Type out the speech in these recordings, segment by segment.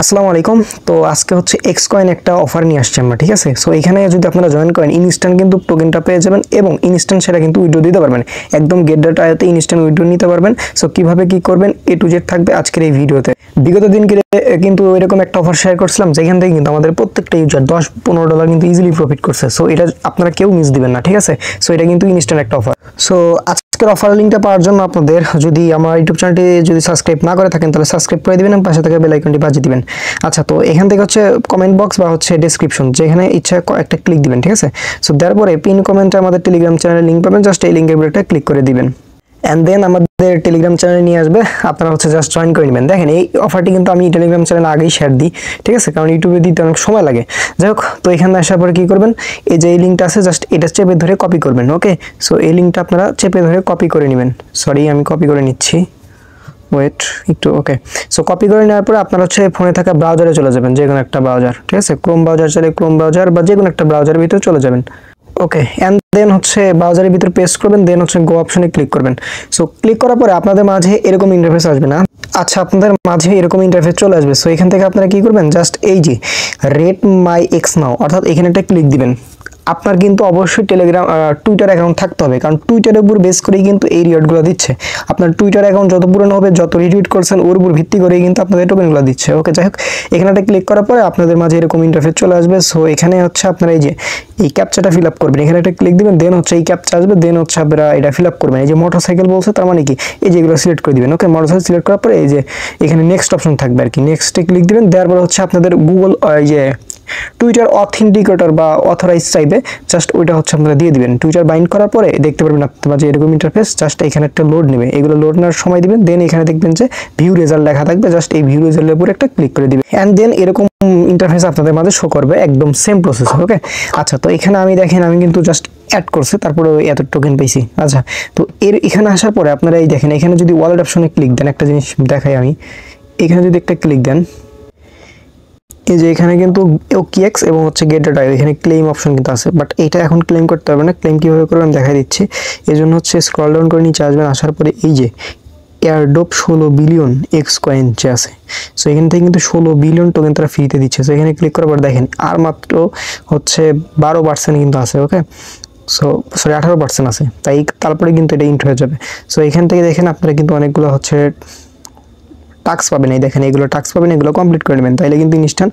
আসসালামু আলাইকুম। তো আজকে হচ্ছে এক্স কয়েন একটা অফার নিয়ে আসছে আমরা, ঠিক আছে। সো এখানে যদি আপনারা জয়েন করেন ইনস্ট্যান্ট কিন্তু টোকেনটা পেয়ে যাবেন এবং ইনস্ট্যান্ট সেটা কিন্তু উইথড্র দিতে পারবেন। একদম গেট ডট আইওতে ইনস্ট্যান্ট উইথড্র নিতে পারবেন। সো কিভাবে কি করবেন এ টু জেড থাকবে আজকের এই ভিডিওতে। বিগত দিন কিন্তু এরকম একটা অফার শেয়ার করছিলাম যেখান থেকে কিন্তু আমাদের প্রত্যেকটা ইউজার $10-15 কিন্তু ইজিলি প্রফিট করছে। সো এটা আপনারা কেউ মিস দিবেন না, ঠিক আছে। সো এটা কিন্তু ইনস্ট্যান্ট একটা অফার। সো আজকের অফার লিঙ্কটা পাওয়ার জন্য আপনাদের যদি আমার ইউটিউব চ্যানেলটি যদি সাবস্ক্রাইব না করে থাকেন তাহলে সাবস্ক্রাইব করে দিবেন এবং পাশে থাকা বেল আইকনটি বাজিয়ে দিবেন। আচ্ছা, তো এখান থেকে হচ্ছে কমেন্ট বক্স বা হচ্ছে ডেসক্রিপশন যেখানে ইচ্ছা একটা ক্লিক দিবেন, ঠিক আছে। সো তারপরে পিন কমেন্টে আমাদের টেলিগ্রাম চ্যানেলের লিঙ্ক পাবেন, জাস্ট এই লিঙ্কের উপরে একটা ক্লিক করে দিবেন অ্যান্ড দেন আমাদের টেলিগ্রাম চ্যানেলে নিয়ে আসবে। আপনারা হচ্ছে জাস্ট জয়েন করে নেবেন। দেখেন এই অফারটি কিন্তু আমি টেলিগ্রাম চ্যানেলে আগেই শেয়ার দিই, ঠিক আছে, কারণ ইউটিউবে দিতে অনেক সময় লাগে। যাই হোক, তো এখানে আসার পরে কী করবেন, এই যে এই লিঙ্কটা আছে জাস্ট এটা চেপে ধরে কপি করবেন। ওকে, সো এই লিঙ্কটা আপনারা চেপে ধরে কপি করে নেবেন। সরি, আমি কপি করে নিচ্ছি, ওয়েট একটু। ওকে, সো কপি করে নেওয়ার পরে আপনারা হচ্ছে ফোনে থাকা ব্রাউজারে চলে যাবেন, যে কোনো একটা ব্রাউজার, ঠিক আছে। ক্রোম ব্রাউজার চাইলে ক্রোম ব্রাউজার বা যে কোনো একটা ব্রাউজারের ভিতরে চলে যাবেন। ওকে, অ্যান্ড দেন হচ্ছে ব্রাউজারের ভিতরে পেস্ট করবেন, দেন হচ্ছে গো অপশনে ক্লিক করবেন। সো ক্লিক করার পরে আপনাদের মাঝে এরকম ইন্টারফেস আসবে না। আচ্ছা, আপনাদের মাঝে এরকম ইন্টারফেস চলে আসবে। সো এখান থেকে আপনারা কি করবেন, জাস্ট এই যে রেট মাই এক্স নাও অর্থাৎ এখানে একটা ক্লিক দিবেন। আপনার কিন্তু অবশ্যই টুইটার অ্যাকাউন্ট থাকতে হবে, কারণ টুইটারের উপর বেস করেই কিন্তু এই রিওয়ার্ডগুলো দিচ্ছে। আপনার টুইটার অ্যাকাউন্ট যত পুরনো হবে, যত রিটুইট করছেন ওর উপর ভিত্তি করেই কিন্তু আপনাদের টোকেনগুলো দিচ্ছে। ওকে, যাই হোক, এখানে একটা ক্লিক করার পরে আপনাদের মাঝে এরকম ইন্টারফেস চলে আসবে। সো এখানে হচ্ছে আপনারা এই যে এই ক্যাপচাটা ফিল আপ করবেন, এখানে একটা ক্লিক দিবেন, দেন হচ্ছে এই ক্যাপচা আসবে, দেন হচ্ছে আপনারা এটা ফিল আপ করবেন। এই যে মোটরসাইকেল বলছে তার মানে কি, এই যেগুলো সিলেক্ট করে দিবেন। ওকে, মোটরসাইকেল সিলেক্ট করার পরে এই যে এখানে নেক্সট অপশন থাকবে আর কি, নেক্সটে ক্লিক দিবেন। দেওয়ার পরে হচ্ছে আপনাদের গুগল এই যে টুইটার অথেন্টিকেটর বা অথরাইজ চাইবে, জাস্ট ওইটা হচ্ছে আপনারা দিয়ে দিবেন। টুইটার বাইন্ড করার পরে দেখতে পারবেন আপনার মাঝে এরকম ইন্টারফেস, জাস্ট এখানে একটা লোড নেবে, এগুলো লোড নেওয়ার সময় দিবেন। দেন এখানে দেখবেন যে ভিউ রেজাল্ট লেখা থাকবে, জাস্ট এই ভিউ রেজাল্টের উপর একটা ক্লিক করে দিবেন অ্যান্ড দেন এরকম ইন্টারফেস আপনাদের মাঝে শো করবে, একদম সেম প্রসেস। ওকে, আচ্ছা, তো এখানে আমি দেখেন আমি কিন্তু জাস্ট অ্যাড করছি, তারপরে এত টোকেন পেয়েছি। আচ্ছা, তো এখানে আসার পরে আপনারা এই দেখেন এখানে যদি ওয়ালেট অপশনে ক্লিক দেন, একটা জিনিস দেখাই আমি, এখানে যদি একটা ক্লিক দেন, এই যে এখানে কিন্তু ওকিএক্স এবং হচ্ছে গেট ডট আইও এখানে ক্লেম অপশন কিন্তু আছে, বাট এটা এখন ক্লেম করতে হবে না। ক্লেম কীভাবে করবেন দেখাই দিচ্ছি। এই জন্য হচ্ছে স্ক্রল ডাউন করে নিচে আসবেন, আসার পরে এই যে এয়ারড্রপ 16 বিলিয়ন এক্স কয়েন যে আছে, সো এখান থেকে কিন্তু 16 বিলিয়ন টোকেন তারা ফ্রিতে দিচ্ছে। সো এখানে ক্লিক করার পর দেখেন আর মাত্র হচ্ছে 12% কিন্তু আছে। ওকে, সো সরি 18% আছে, তাই তারপরে কিন্তু এটা ইন্ট হয়ে যাবে। সো এখান থেকে দেখেন আপনারা কিন্তু অনেকগুলো হচ্ছে টাস্ক পাবেন। এই দেখেন এগুলো টাস্ক পাবেন, এগুলো কমপ্লিট করে নেবেন, তাইলে কিন্তু ইনস্ট্যান্ট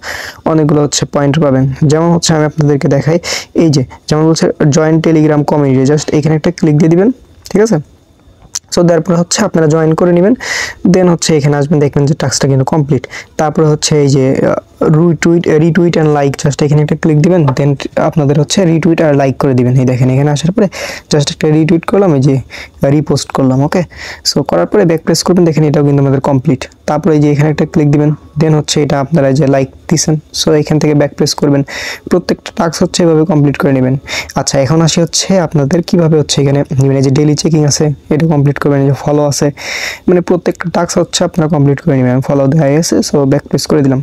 অনেকগুলো হচ্ছে পয়েন্ট পাবেন। যেমন হচ্ছে আমি আপনাদেরকে দেখাই, এই যে যেমন বলছে জয়েন টেলিগ্রাম কমিউনিটি, জাস্ট এখানে একটা ক্লিক দিয়ে দিবেন, ঠিক আছে। সো তারপরে হচ্ছে আপনারা জয়েন করে নেবেন, দেন হচ্ছে এখানে আসবেন, দেখবেন যে টাস্কটা কিন্তু কমপ্লিট। তারপরে হচ্ছে এই যে রিটুইট অ্যান্ড লাইক, জাস্ট এখানে একটা ক্লিক দিবেন, দেন আপনাদের হচ্ছে রিটুইট আর লাইক করে দিবেন। এই দেখেন এখানে আসার পরে জাস্ট একটা রিটুইট করলাম, এই যে রিপোস্ট করলাম। ওকে, সো করার পরে ব্যাক প্রেস করবেন, দেখেন এটাও কিন্তু আমাদের কমপ্লিট। তারপরে এই যে এখানে একটা ক্লিক দিবেন, দেন হচ্ছে এটা আপনারা যে লাইক দিচ্ছেন, সো এখান থেকে ব্যাক প্রেস করবেন। প্রত্যেকটা টাস্ক হচ্ছে এভাবে কমপ্লিট করে নেবেন। আচ্ছা, এখন আসি হচ্ছে আপনাদের কিভাবে হচ্ছে এখানে নেবেন। এই যে ডেইলি চেকিং আছে, এটা কমপ্লিট করবেন। এই যে ফলো আছে, মানে প্রত্যেকটা টাস্ক হচ্ছে আপনারা কমপ্লিট করে নেবেন। ফলো দেওয়া গেছে, সো ব্যাক প্রেস করে দিলাম,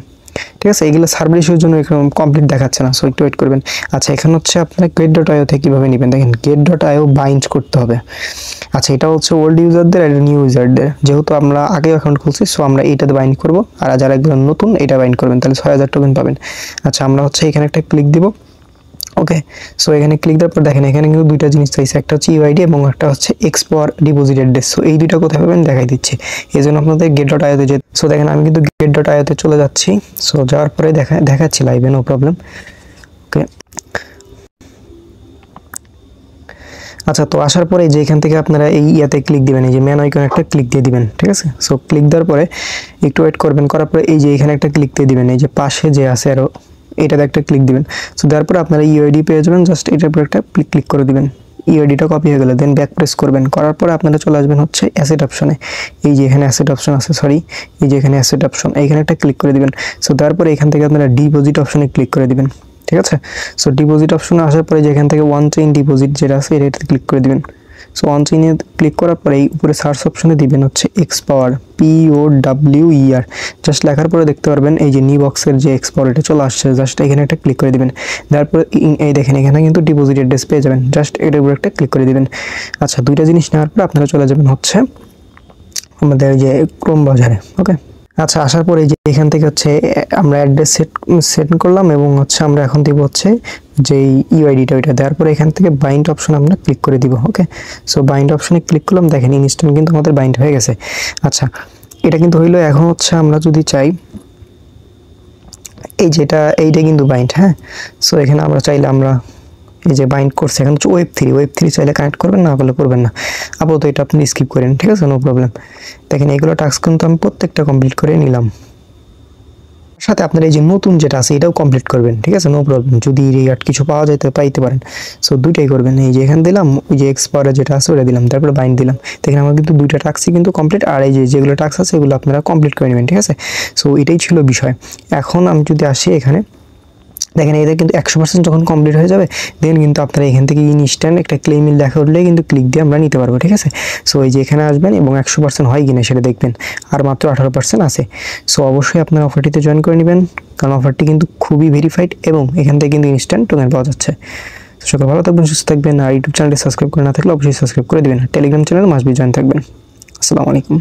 ঠিক আছে। এগুলো সার্ভার ইস্যুর জন্য এরকম কমপ্লিট দেখাচ্ছে না, সো একটু ওয়েট করবেন। আচ্ছা, এখানে হচ্ছে আপনারা গেট ডট আইও থেকে কীভাবে নেবেন, দেখেন গেট ডট আইও বাইন্ড করতে হবে। আচ্ছা, এটা হচ্ছে ওল্ড ইউজারদের আর নিউ ইউজারদের, যেহেতু আমরা আগে অ্যাকাউন্ট খুলছি, সো আমরা এইটাতে বাইন্ড করব, আর যারা একদম নতুন এটা বাইন্ড করবেন, তাহলে 6000 টোকেন পাবেন। আচ্ছা, আমরা হচ্ছে এখানে একটা ক্লিক দিব। ওকে, সো এখানে ক্লিক দেওয়ার পর দেখেন এখানে কিন্তু দুইটা জিনিস চাইছে, একটা হচ্ছে ইউআইডি এবং একটা হচ্ছে এক্সপোর ডিপোজিট অ্যাড্রেস। সো এই দুইটা কোথায় পাবেন দেখাই দিচ্ছি। এই জন্য আপনাদের গেট ডট আইওতে যেতে, সো দেখেন আমি কিন্তু গেট ডট আইওতে চলে যাচ্ছি। সো যাওয়ার পরে দেখাচ্ছি লাইভে, নো প্রবলেম। ওকে, আচ্ছা, তো আসার পরে যে এখান থেকে আপনারা এই ইয়াতে ক্লিক দিবেন, এই যে ম্যান আইকনে একটা ক্লিক দিয়ে দিবেন, ঠিক আছে। সো ক্লিক দেওয়ার পরে একটু ওয়েট করবেন, করার পরে এই যে এখানে একটা ক্লিক দিয়ে দিবেন, এই যে পাশে যে আছে আরও এটাতে একটা ক্লিক দিবেন। সো তারপরে আপনারা ইউআইডি পেয়ে যাবেন, জাস্ট এটার উপর একটা ক্লিক করে দিবেন। ইউআইডিটা কপি হয়ে গেলে দেন ব্যাক প্রেস করবেন, করার পরে আপনারা চলে আসবেন হচ্ছে অ্যাসেট অপশনে। এই যে এখানে অ্যাসেট অপশন আছে, সরি এই যে এখানে অ্যাসেট অপশন, এইখানে একটা ক্লিক করে দিবেন। সো তারপরে এখান থেকে আপনারা ডিপোজিট অপশনে ক্লিক করে দিবেন, ঠিক আছে। সো ডিপোজিট অপশনে আসার পরে যেখান থেকে ওয়ান চেইন ডিপোজিট যেটা আছে এটাতে ক্লিক করে দিবেন। সো ওয়ান চেইনে ক্লিক করার পরে এই উপরে সার্চ অপশনে দিবেন হচ্ছে এক্সপাওয়ার, POWER, জাস্ট লেখার পরে দেখতে পারবেন এই যে নি বক্সের যে এক্সপাওয়ার এটা চলে আসছে, জাস্ট এখানে একটা ক্লিক করে দিবেন। তারপর এই দেখেন এখানে কিন্তু ডিপোজিট অ্যাড্রেস পেয়ে যাবেন, জাস্ট এটার উপরে একটা ক্লিক করে দিবেন। আচ্ছা, দুইটা জিনিস নেওয়ার পর আপনারা চলে যাবেন হচ্ছে আমাদের যে ক্রোম ব্রাউজারে। ওকে, আচ্ছা, আসার পরে যে এখান থেকে হচ্ছে আমরা অ্যাড্রেস সেট করলাম এবং হচ্ছে আমরা এখন দিব হচ্ছে যেই ইউআইডিটা ওইটা দেওয়ার পরে এখান থেকে বাইন্ড অপশন আমরা ক্লিক করে দিব। ওকে, সো বাইন্ড অপশনে ক্লিক করলাম, দেখেন ইনস্ট্যান্ট কিন্তু আমাদের বাইন্ড হয়ে গেছে। আচ্ছা, এটা কিন্তু হইলো। এখন হচ্ছে আমরা যদি চাই এইটা কিন্তু বাইন্ড, হ্যাঁ। সো এখানে আমরা চাইলে আমরা এই যে বাইন্ড করছে, এখন হচ্ছে ওয়েব থ্রি চাইলে কানেক্ট করবেন, না করলে করবেন না। আপাতত এটা আপনি স্কিপ করেন, ঠিক আছে, নো প্রবলেম। দেখেন এইগুলো টাস্ক কিন্তু আমি প্রত্যেকটা কমপ্লিট করে নিলাম। সাথে আপনার এই যে নতুন যেটা আছে এটাও কমপ্লিট করবেন, ঠিক আছে, নো প্রবলেম। যদি রিয়ার্ড কিছু পাওয়া যায় তো পাইতে পারেন। সো দুইটাই করবেন। এই যে এখানে দিলাম, ওই যে এক্সপায়ারে যেটা আছে ওটা দিলাম, তারপরে বাইন্ড দিলাম। দেখেন আমার কিন্তু দুইটা টাস্কই কিন্তু কমপ্লিট। আর এই যে যেগুলো টাস্ক আছে এগুলো আপনারা কমপ্লিট করে নেবেন, ঠিক আছে। সো এটাই ছিল বিষয়। এখন আমি যদি আসি এখানে, দেখেন এটা কিন্তু 100% যখন কমপ্লিট হয়ে যাবে দেন কিন্তু আপনারা এখান থেকে ইনস্ট্যান্ট একটা ক্লেইমের লেখা উঠলে কিন্তু ক্লিক দিয়ে আমরা নিতে পারবো, ঠিক আছে। সো এই যে এখানে আসবেন এবং 100% হয় কিনা সেটা দেখবেন, আর মাত্র 18% আছে। সো অবশ্যই আপনার অফারটিতে জয়েন করে নেবেন, কারণ অফারটি কিন্তু খুবই ভেরিফাইড এবং এখান থেকে কিন্তু ইনস্ট্যান্ট টোকেন পাওয়া যাচ্ছে। সকাল ভালো থাকবেন, সুস্থ থাকবেন। আর ইউটিউব চ্যানেলটি সাবস্ক্রাইব করে না থাকলে অবশ্যই সাবস্ক্রাইব করে দেবেন। Telegram channel must be join থাকবেন। আসসালামু আলাইকুম।